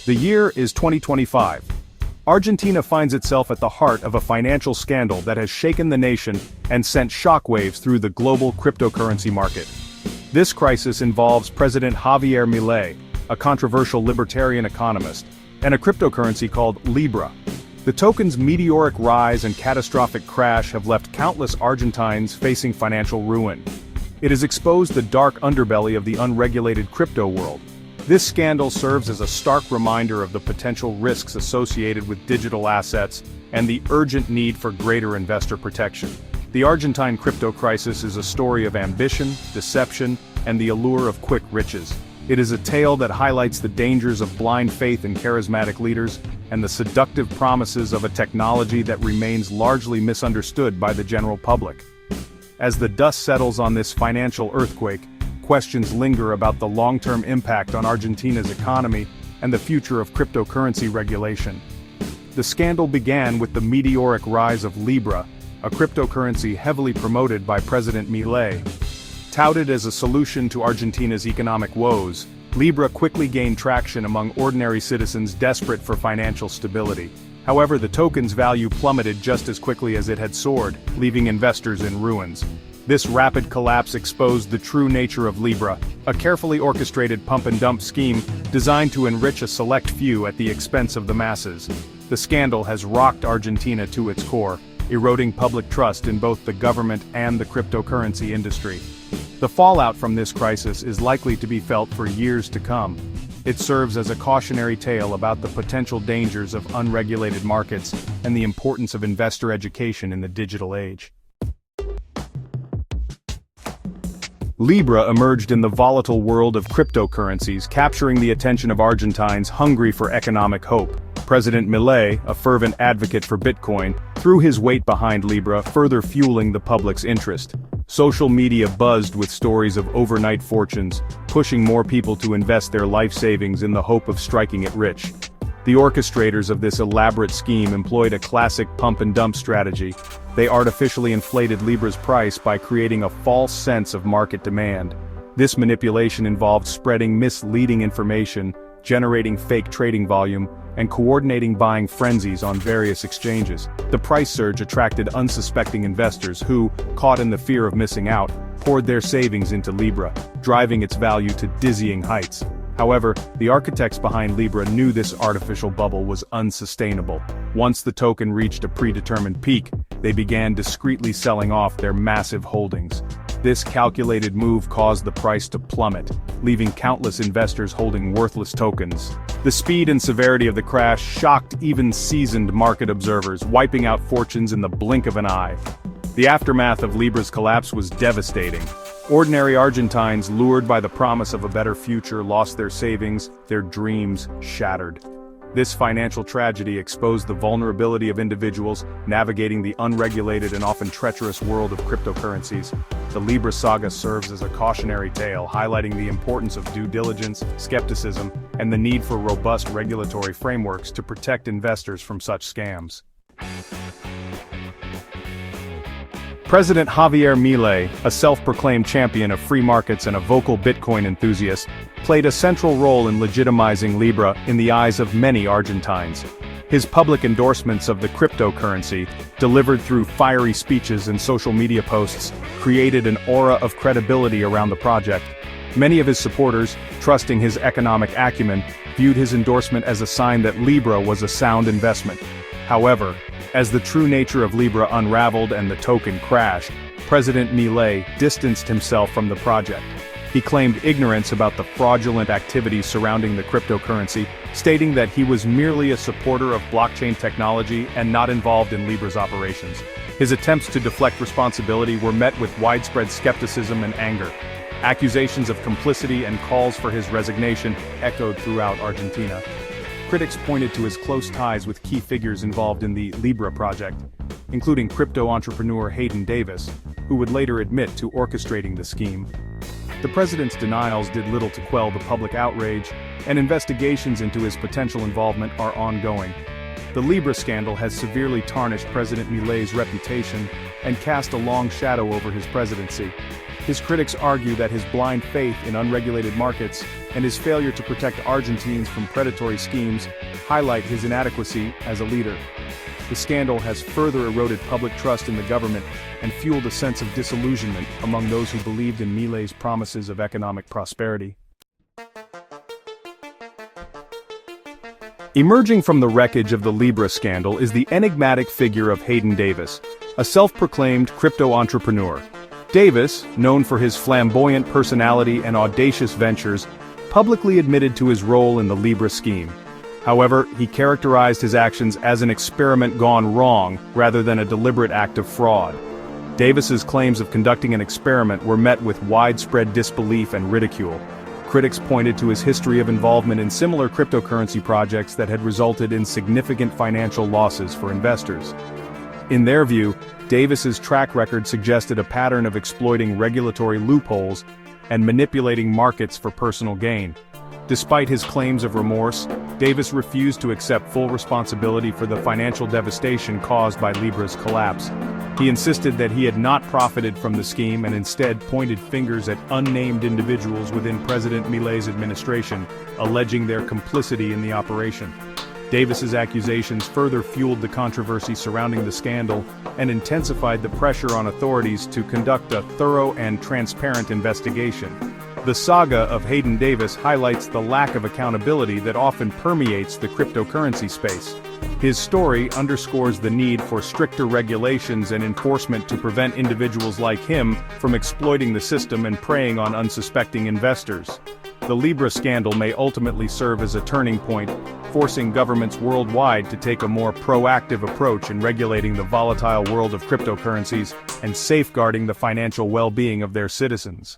The year is 2025. Argentina finds itself at the heart of a financial scandal that has shaken the nation and sent shockwaves through the global cryptocurrency market. This crisis involves President Javier Milei, a controversial libertarian economist, and a cryptocurrency called Libra. The token's meteoric rise and catastrophic crash have left countless Argentines facing financial ruin. It has exposed the dark underbelly of the unregulated crypto world. This scandal serves as a stark reminder of the potential risks associated with digital assets and the urgent need for greater investor protection. The Argentine crypto crisis is a story of ambition, deception, and the allure of quick riches. It is a tale that highlights the dangers of blind faith in charismatic leaders and the seductive promises of a technology that remains largely misunderstood by the general public. As the dust settles on this financial earthquake, questions linger about the long-term impact on Argentina's economy and the future of cryptocurrency regulation. The scandal began with the meteoric rise of Libra, a cryptocurrency heavily promoted by President Milei. Touted as a solution to Argentina's economic woes, Libra quickly gained traction among ordinary citizens desperate for financial stability. However, the token's value plummeted just as quickly as it had soared, leaving investors in ruins. This rapid collapse exposed the true nature of Libra, a carefully orchestrated pump-and-dump scheme designed to enrich a select few at the expense of the masses. The scandal has rocked Argentina to its core, eroding public trust in both the government and the cryptocurrency industry. The fallout from this crisis is likely to be felt for years to come. It serves as a cautionary tale about the potential dangers of unregulated markets and the importance of investor education in the digital age. Libra emerged in the volatile world of cryptocurrencies, capturing the attention of Argentines hungry for economic hope. President Milei, a fervent advocate for Bitcoin, threw his weight behind Libra, further fueling the public's interest. Social media buzzed with stories of overnight fortunes, pushing more people to invest their life savings in the hope of striking it rich. The orchestrators of this elaborate scheme employed a classic pump-and-dump strategy. They artificially inflated Libra's price by creating a false sense of market demand. This manipulation involved spreading misleading information, generating fake trading volume, and coordinating buying frenzies on various exchanges. The price surge attracted unsuspecting investors who, caught in the fear of missing out, poured their savings into Libra, driving its value to dizzying heights. However, the architects behind Libra knew this artificial bubble was unsustainable. Once the token reached a predetermined peak, they began discreetly selling off their massive holdings. This calculated move caused the price to plummet, leaving countless investors holding worthless tokens. The speed and severity of the crash shocked even seasoned market observers, wiping out fortunes in the blink of an eye. The aftermath of Libra's collapse was devastating. Ordinary Argentines, lured by the promise of a better future, lost their savings, their dreams shattered. This financial tragedy exposed the vulnerability of individuals navigating the unregulated and often treacherous world of cryptocurrencies. The Libra saga serves as a cautionary tale, highlighting the importance of due diligence, skepticism, and the need for robust regulatory frameworks to protect investors from such scams. President Javier Milei, a self-proclaimed champion of free markets and a vocal Bitcoin enthusiast, played a central role in legitimizing Libra in the eyes of many Argentines. His public endorsements of the cryptocurrency, delivered through fiery speeches and social media posts, created an aura of credibility around the project. Many of his supporters, trusting his economic acumen, viewed his endorsement as a sign that Libra was a sound investment. However, as the true nature of Libra unraveled and the token crashed, President Milei distanced himself from the project. He claimed ignorance about the fraudulent activities surrounding the cryptocurrency, stating that he was merely a supporter of blockchain technology and not involved in Libra's operations. His attempts to deflect responsibility were met with widespread skepticism and anger. Accusations of complicity and calls for his resignation echoed throughout Argentina. Critics pointed to his close ties with key figures involved in the Libra project, including crypto entrepreneur Hayden Davis, who would later admit to orchestrating the scheme. The president's denials did little to quell the public outrage, and investigations into his potential involvement are ongoing. The Libra scandal has severely tarnished President Milei's reputation and cast a long shadow over his presidency. His critics argue that his blind faith in unregulated markets and his failure to protect Argentines from predatory schemes highlight his inadequacy as a leader. The scandal has further eroded public trust in the government and fueled a sense of disillusionment among those who believed in Milei's promises of economic prosperity. Emerging from the wreckage of the Libra scandal is the enigmatic figure of Hayden Davis, a self-proclaimed crypto entrepreneur. Davis, known for his flamboyant personality and audacious ventures, publicly admitted to his role in the Libra scheme. However, he characterized his actions as an experiment gone wrong rather than a deliberate act of fraud. Davis's claims of conducting an experiment were met with widespread disbelief and ridicule. Critics pointed to his history of involvement in similar cryptocurrency projects that had resulted in significant financial losses for investors. In their view, Davis's track record suggested a pattern of exploiting regulatory loopholes and manipulating markets for personal gain. Despite his claims of remorse, Davis refused to accept full responsibility for the financial devastation caused by Libra's collapse. He insisted that he had not profited from the scheme and instead pointed fingers at unnamed individuals within President Milei's administration, alleging their complicity in the operation. Davis's accusations further fueled the controversy surrounding the scandal and intensified the pressure on authorities to conduct a thorough and transparent investigation. The saga of Hayden Davis highlights the lack of accountability that often permeates the cryptocurrency space. His story underscores the need for stricter regulations and enforcement to prevent individuals like him from exploiting the system and preying on unsuspecting investors. The Libra scandal may ultimately serve as a turning point, forcing governments worldwide to take a more proactive approach in regulating the volatile world of cryptocurrencies and safeguarding the financial well-being of their citizens.